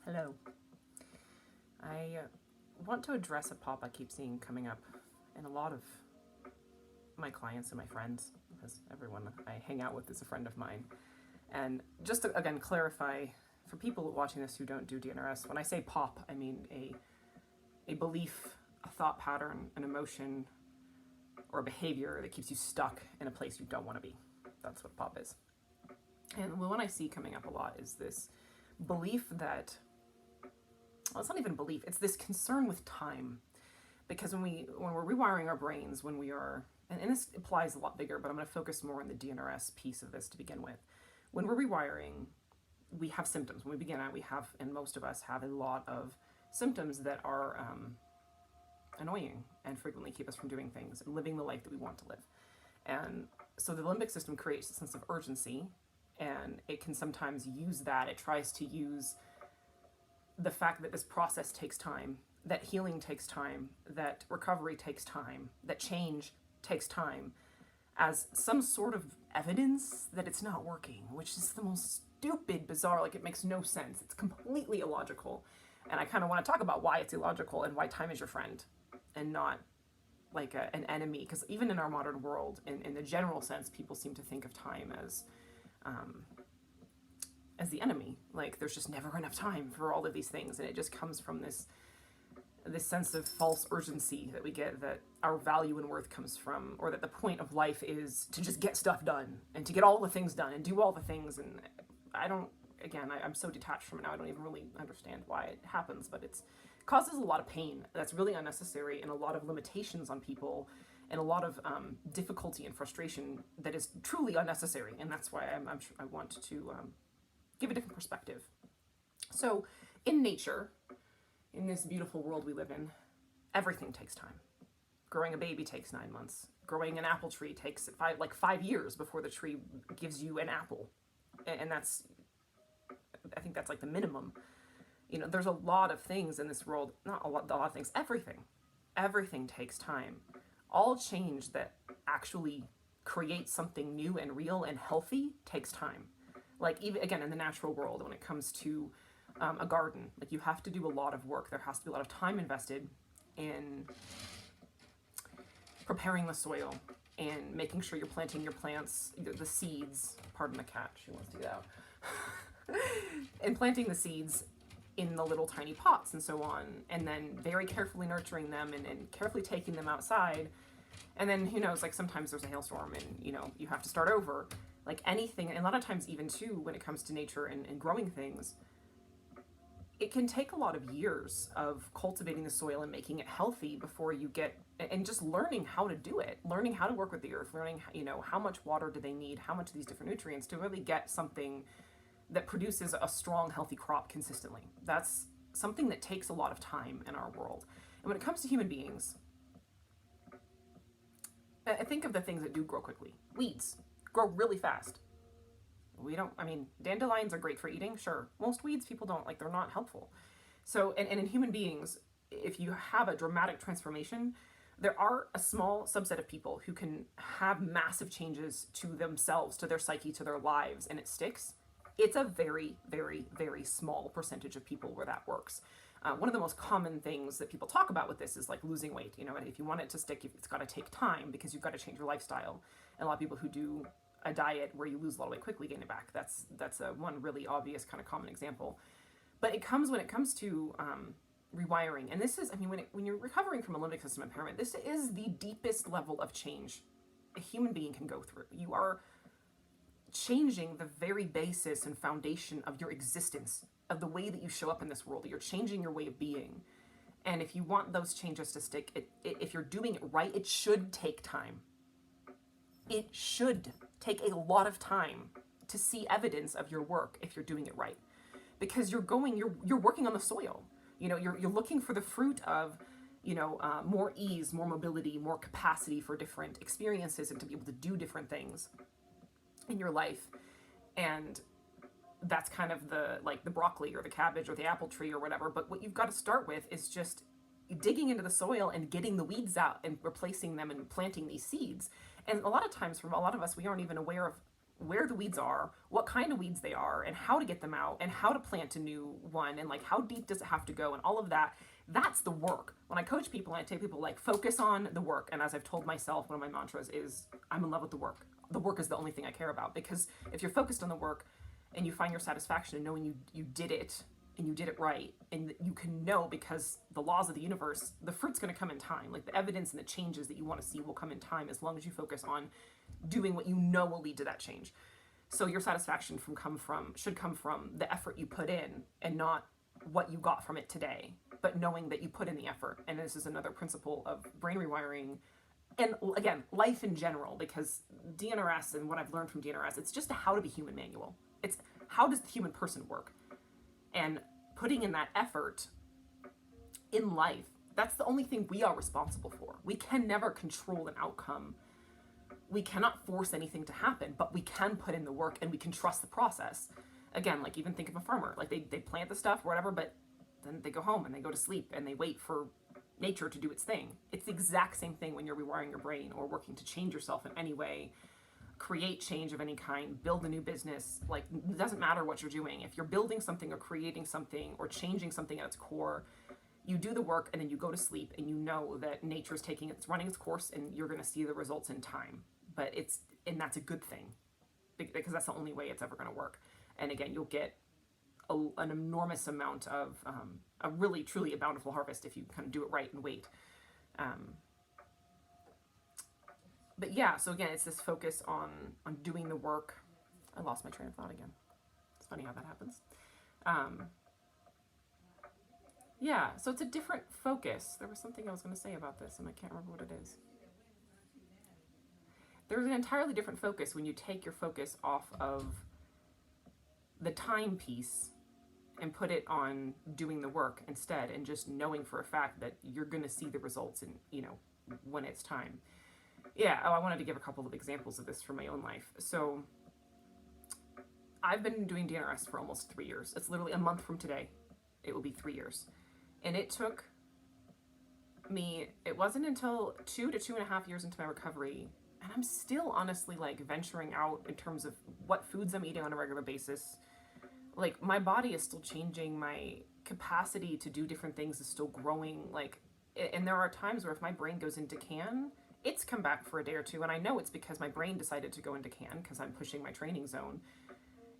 Hello. I want to address a pop I keep seeing coming up in a lot of my clients and my friends, because everyone I hang out with is a friend of mine. And just to, again, clarify for people watching this who don't do DNRS, when I say pop, I mean a belief, a thought pattern, an emotion, or a behavior that keeps you stuck in a place you don't want to be. That's what pop is. And the one I see coming up a lot is this belief that, well, it's not even belief, it's this concern with time. Because when we're rewiring our brains, when we are, and this applies a lot bigger, but I'm going to focus more on the DNRS piece of this to begin with. When we're rewiring, we have symptoms. When we begin out, we have, and most of us have a lot of symptoms that are annoying and frequently keep us from doing things and living the life that we want to live. And so the limbic system creates a sense of urgency, and it can sometimes use that. It tries to use the fact that this process takes time, that healing takes time, that recovery takes time, that change takes time, as some sort of evidence that it's not working, which is the most stupid, bizarre, like it makes no sense. It's completely illogical. And I kind of want to talk about why it's illogical and why time is your friend and not like an enemy. Because even in our modern world, in the general sense, people seem to think of time as the enemy. Like there's just never enough time for all of these things, and it just comes from this sense of false urgency that we get, that our value and worth comes from, or that the point of life is to just get stuff done and to get all the things done and do all the things. And I'm so detached from it now, I don't even really understand why it happens, but it causes a lot of pain that's really unnecessary, and a lot of limitations on people, and a lot of difficulty and frustration that is truly unnecessary. And that's why I want to give a different perspective. So in nature, in this beautiful world we live in, everything takes time. Growing a baby takes 9 months. Growing an apple tree takes 5 years before the tree gives you an apple. And that's, I think that's like the minimum. You know, there's a lot of things in this world, not a lot of things, everything takes time. All change that actually creates something new and real and healthy takes time. Like even again in the natural world, when it comes to a garden, like you have to do a lot of work. There has to be a lot of time invested in preparing the soil and making sure you're planting your plants, the seeds. Pardon the cat, she wants to get out. And planting the seeds in the little tiny pots and so on, and then very carefully nurturing them and carefully taking them outside. And then who knows, like sometimes there's a hailstorm and you have to start over. Like anything, and a lot of times even too, when it comes to nature and growing things, it can take a lot of years of cultivating the soil and making it healthy before you get, and just learning how to do it, learning how to work with the earth, learning, how much water do they need, how much of these different nutrients to really get something that produces a strong, healthy crop consistently. That's something that takes a lot of time in our world. And when it comes to human beings, I think of the things that do grow quickly. Weeds grow really fast. Dandelions are great for eating, sure. Most weeds people don't like, they're not helpful. So, and in human beings, if you have a dramatic transformation, there are a small subset of people who can have massive changes to themselves, to their psyche, to their lives, and it sticks. It's a very, very, very small percentage of people where that works. One of the most common things that people talk about with this is like losing weight. And if you want it to stick, it's got to take time because you've got to change your lifestyle. And a lot of people who do a diet where you lose a lot of weight quickly gain it back. That's one really obvious kind of common example. But when it comes to rewiring, and this is, when you're recovering from a limbic system impairment, this is the deepest level of change a human being can go through. You are changing the very basis and foundation of your existence, of the way that you show up in this world. You're changing your way of being. And if you want those changes to stick, if you're doing it right, it should take time. It should take a lot of time to see evidence of your work if you're doing it right. Because you're working on the soil. You're looking for the fruit of, more ease, more mobility, more capacity for different experiences and to be able to do different things in your life. And that's kind of the broccoli or the cabbage or the apple tree or whatever. But what you've got to start with is just digging into the soil and getting the weeds out and replacing them and planting these seeds. And a lot of times, from a lot of us, we aren't even aware of where the weeds are, what kind of weeds they are, and how to get them out, and how to plant a new one, and like how deep does it have to go, and all of that. That's the work. When I coach people, I tell people, like, focus on the work. And as I've told myself, one of my mantras is, I'm in love with the work. The work is the only thing I care about. Because if you're focused on the work and you find your satisfaction in knowing you did it, and you did it right, and you can know, because the laws of the universe, the fruit's going to come in time. Like, the evidence and the changes that you want to see will come in time, as long as you focus on doing what you know will lead to that change. So your satisfaction should come from the effort you put in, and not what you got from it today, but knowing that you put in the effort. And this is another principle of brain rewiring, and again, life in general, because DNRS and what I've learned from DNRS, it's just a how to be human manual. It's how does the human person work? And putting in that effort in life, that's the only thing we are responsible for. We can never control an outcome. We cannot force anything to happen, but we can put in the work, and we can trust the process. Again, like, even think of a farmer. Like, they plant the stuff, whatever, but then they go home and they go to sleep and they wait for nature to do its thing. It's the exact same thing when you're rewiring your brain or working to change yourself in any way, create change of any kind, build a new business. Like, it doesn't matter what you're doing. If you're building something or creating something or changing something at its core, you do the work and then you go to sleep, and you know that nature's running its course, and you're going to see the results in time. But that's a good thing, because that's the only way it's ever going to work. And again, you'll get an enormous amount of a really, truly a bountiful harvest if you kind of do it right and wait. But yeah, so again, it's this focus on doing the work. I lost my train of thought again. It's funny how that happens. Yeah, so it's a different focus. There was something I was going to say about this, and I can't remember what it is. There's an entirely different focus when you take your focus off of the time piece and put it on doing the work instead, and just knowing for a fact that you're going to see the results in, when it's time. Yeah, I wanted to give a couple of examples of this from my own life. So I've been doing DNRS for almost 3 years. It's literally a month from today. It will be 3 years. And it took me, it wasn't until 2 to 2.5 years into my recovery, and I'm still honestly like venturing out in terms of what foods I'm eating on a regular basis. Like, my body is still changing, my capacity to do different things is still growing. Like, and there are times where if my brain goes into can, it's come back for a day or two, and I know it's because my brain decided to go into can because I'm pushing my training zone.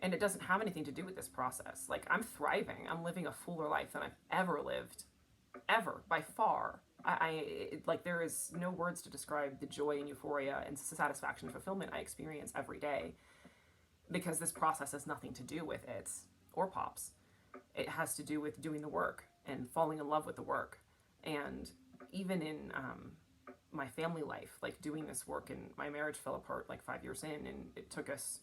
And it doesn't have anything to do with this process. Like, I'm thriving. I'm living a fuller life than I've ever lived. Ever, by far. There is no words to describe the joy and euphoria and satisfaction and fulfillment I experience every day, because this process has nothing to do with it or pops. It has to do with doing the work and falling in love with the work. And even in my family life, like, doing this work, and my marriage fell apart like 5 years in, and it took us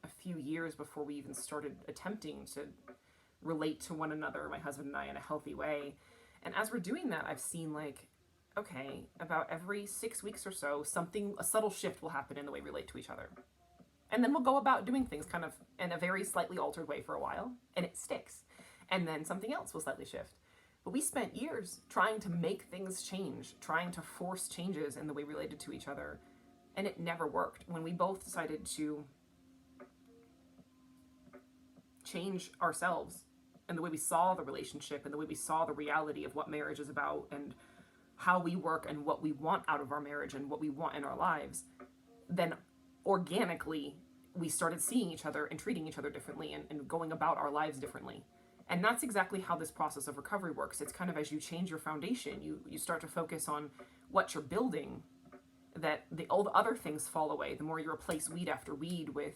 a few years before we even started attempting to relate to one another, my husband and I, in a healthy way. And as we're doing that, I've seen, like, okay, about every 6 weeks or so, a subtle shift will happen in the way we relate to each other. And then we'll go about doing things kind of in a very slightly altered way for a while, and it sticks. And then something else will slightly shift. But we spent years trying to make things change, trying to force changes in the way we related to each other, and it never worked. When we both decided to change ourselves and the way we saw the relationship and the way we saw the reality of what marriage is about and how we work and what we want out of our marriage and what we want in our lives, then organically we started seeing each other and treating each other differently and going about our lives differently. And that's exactly how this process of recovery works. It's kind of, as you change your foundation, you start to focus on what you're building, that all the other things fall away. The more you replace weed after weed with,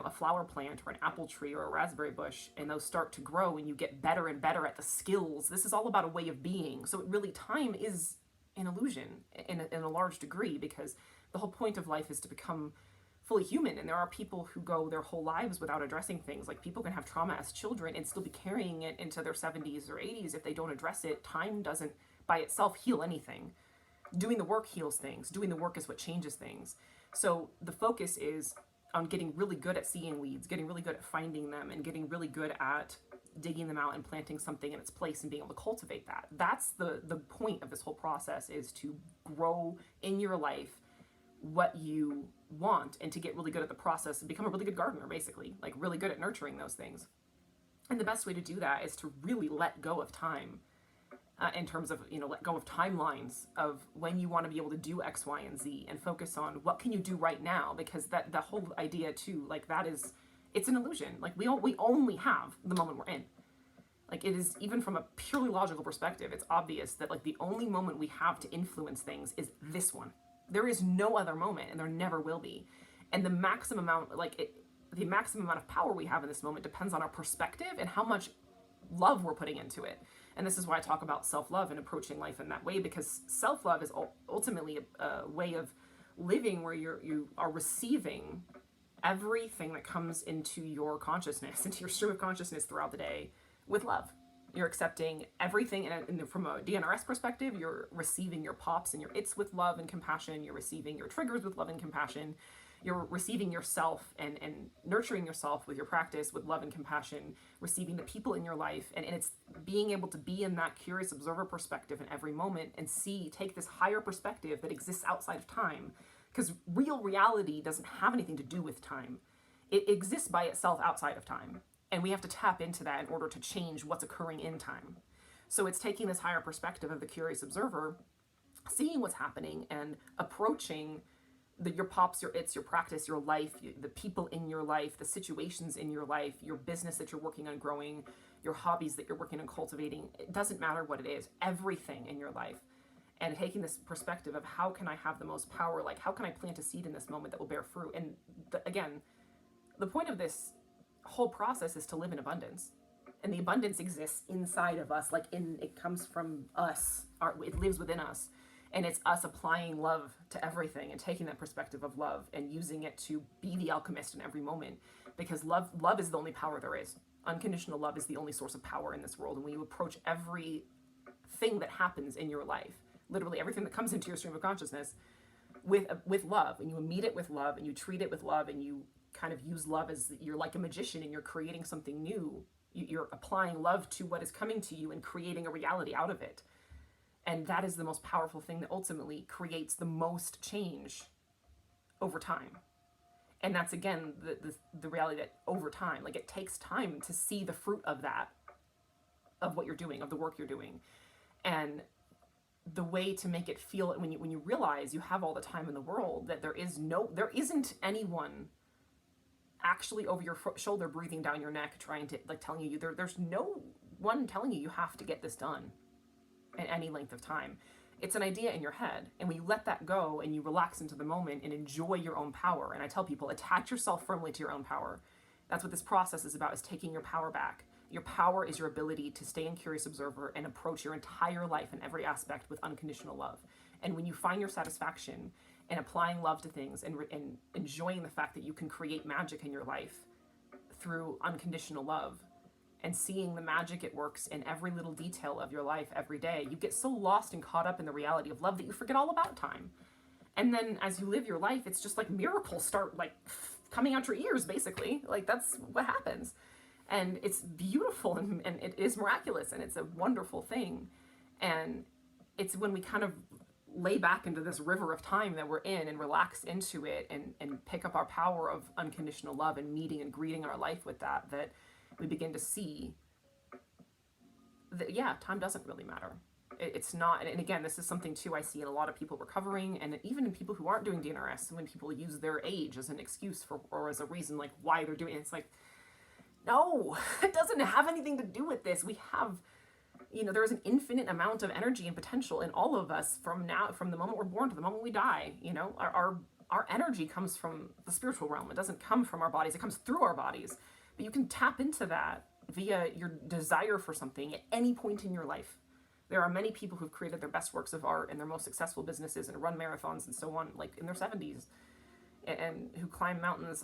a flower plant or an apple tree or a raspberry bush, and those start to grow, and you get better and better at the skills. This is all about a way of being. So time is an illusion in a large degree, because the whole point of life is to become fully human. And there are people who go their whole lives without addressing things. Like, people can have trauma as children and still be carrying it into their 70s or 80s if they don't address it. Time doesn't by itself heal anything. Doing the work heals things. Doing the work is what changes things. So the focus is on getting really good at seeing weeds, getting really good at finding them, and getting really good at digging them out and planting something in its place and being able to cultivate that. That's the point of this whole process, is to grow in your life what you want and to get really good at the process and become a really good gardener, basically, like really good at nurturing those things. And the best way to do that is to really let go of time, in terms of, let go of timelines of when you want to be able to do X, Y, and Z, and focus on what can you do right now, because that the whole idea too, like that is, it's an illusion. Like we only have the moment we're in. Like it is, even from a purely logical perspective, it's obvious that like the only moment we have to influence things is this one. There is no other moment, and there never will be. And the maximum amount, the maximum amount of power we have in this moment depends on our perspective and how much love we're putting into it. And this is why I talk about self-love and approaching life in that way, because self-love is ultimately a way of living where you are receiving everything that comes into your consciousness, into your stream of consciousness throughout the day, with love. You're accepting everything, and from a DNRS perspective, you're receiving your pops and your its with love and compassion. You're receiving your triggers with love and compassion. You're receiving yourself and nurturing yourself with your practice with love and compassion, receiving the people in your life. And it's being able to be in that curious observer perspective in every moment and take this higher perspective that exists outside of time. Because real reality doesn't have anything to do with time. It exists by itself outside of time. And we have to tap into that in order to change what's occurring in time. So it's taking this higher perspective of the curious observer, seeing what's happening and approaching your pops, your its, your practice, your life, the people in your life, the situations in your life, your business that you're working on growing, your hobbies that you're working on cultivating. It doesn't matter what it is, everything in your life. And taking this perspective of how can I have the most power? Like, how can I plant a seed in this moment that will bear fruit? And again, the point of this whole process is to live in abundance. And the abundance exists inside of us, it comes from us, it lives within us. And it's us applying love to everything and taking that perspective of love and using it to be the alchemist in every moment. Because love is the only power there is. Unconditional love is the only source of power in this world. And when you approach everything that happens in your life, literally everything that comes into your stream of consciousness, with love, and you meet it with love, and you treat it with love, and you kind of use love as, you're like a magician and you're creating something new. You're applying love to what is coming to you and creating a reality out of it. And that is the most powerful thing that ultimately creates the most change over time. And that's, again, the reality that over time, like it takes time to see the fruit of that, of what you're doing, of the work you're doing. And the way to make it feel, when you realize you have all the time in the world, that there isn't anyone actually over your shoulder breathing down your neck trying to, like, telling you, there's no one telling you have to get this done at any length of time. It's an idea in your head. And when you let that go and you relax into the moment and enjoy your own power, and I tell people, attach yourself firmly to your own power. That's what this process is about, is taking your power back. Your power is your ability to stay in curious observer and approach your entire life in every aspect with unconditional love. And when you find your satisfaction in applying love to things and enjoying the fact that you can create magic in your life through unconditional love, and seeing the magic it works in every little detail of your life every day, you get so lost and caught up in the reality of love that you forget all about time. And then as you live your life, it's just like miracles start like coming out your ears, basically. Like that's what happens. And it's beautiful and it is miraculous and it's a wonderful thing. And it's when we kind of lay back into this river of time that we're in and relax into it and pick up our power of unconditional love and meeting and greeting our life with that we begin to see that, yeah, time doesn't really matter. It's not, and again, this is something too I see in a lot of people recovering, and even in people who aren't doing DNRS, when people use their age as an excuse for, or as a reason like why they're doing it. It's like, no, it doesn't have anything to do with this. We have, there is an infinite amount of energy and potential in all of us from the moment we're born to the moment we die. Our energy comes from the spiritual realm. It doesn't come from our bodies. It comes through our bodies. But you can tap into that via your desire for something at any point in your life. There are many people who've created their best works of art and their most successful businesses and run marathons and so on, like in their 70s, and who climb mountains.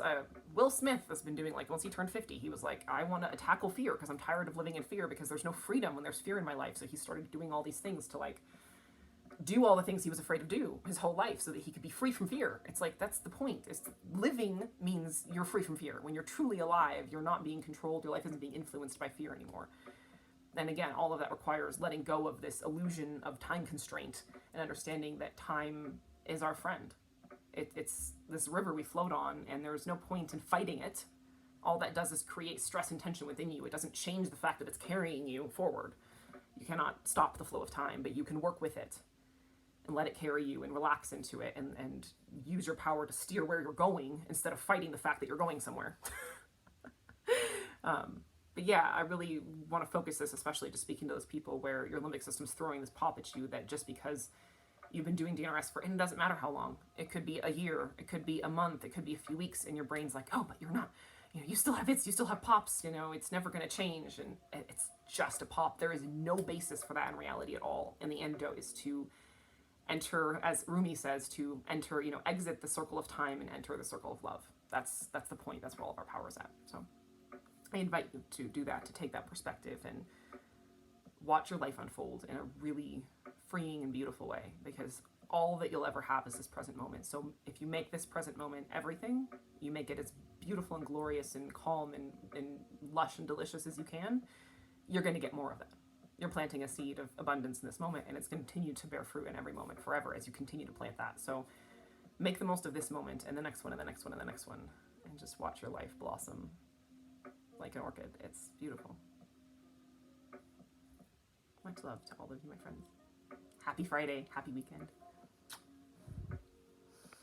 Will Smith has been doing, like, once he turned 50, he was like, I want to tackle fear because I'm tired of living in fear because there's no freedom when there's fear in my life. So he started doing all these things to, like, do all the things he was afraid to do his whole life so that he could be free from fear. It's like, that's the point. Living means you're free from fear. When you're truly alive, you're not being controlled. Your life isn't being influenced by fear anymore. And again, all of that requires letting go of this illusion of time constraint and understanding that time is our friend. It's this river we float on, and there's no point in fighting it. All that does is create stress and tension within you. It doesn't change the fact that it's carrying you forward. You cannot stop the flow of time, but you can work with it and let it carry you and relax into it, and use your power to steer where you're going instead of fighting the fact that you're going somewhere. But yeah, I really want to focus this, especially to speaking to those people where your limbic system's throwing this pop at you, that just because you've been doing DNRS for, and it doesn't matter how long, it could be a year, it could be a month, it could be a few weeks, and your brain's like, oh, but you're not, you still have hits, you still have pops, it's never going to change, and it's just a pop. There is no basis for that in reality at all. And the antidote is to enter, as Rumi says, to enter, exit the circle of time and enter the circle of love. That's the point. That's where all of our power is at. So I invite you to do that, to take that perspective and watch your life unfold in a really freeing and beautiful way, because all that you'll ever have is this present moment. So if you make this present moment everything, you make it as beautiful and glorious and calm and lush and delicious as you can, you're going to get more of that. You're planting a seed of abundance in this moment, and it's going to continue to bear fruit in every moment forever as you continue to plant that. So make the most of this moment and the next one and the next one and the next one, and just watch your life blossom like an orchid. It's beautiful. Much love to all of you, my friends. Happy Friday. Happy weekend.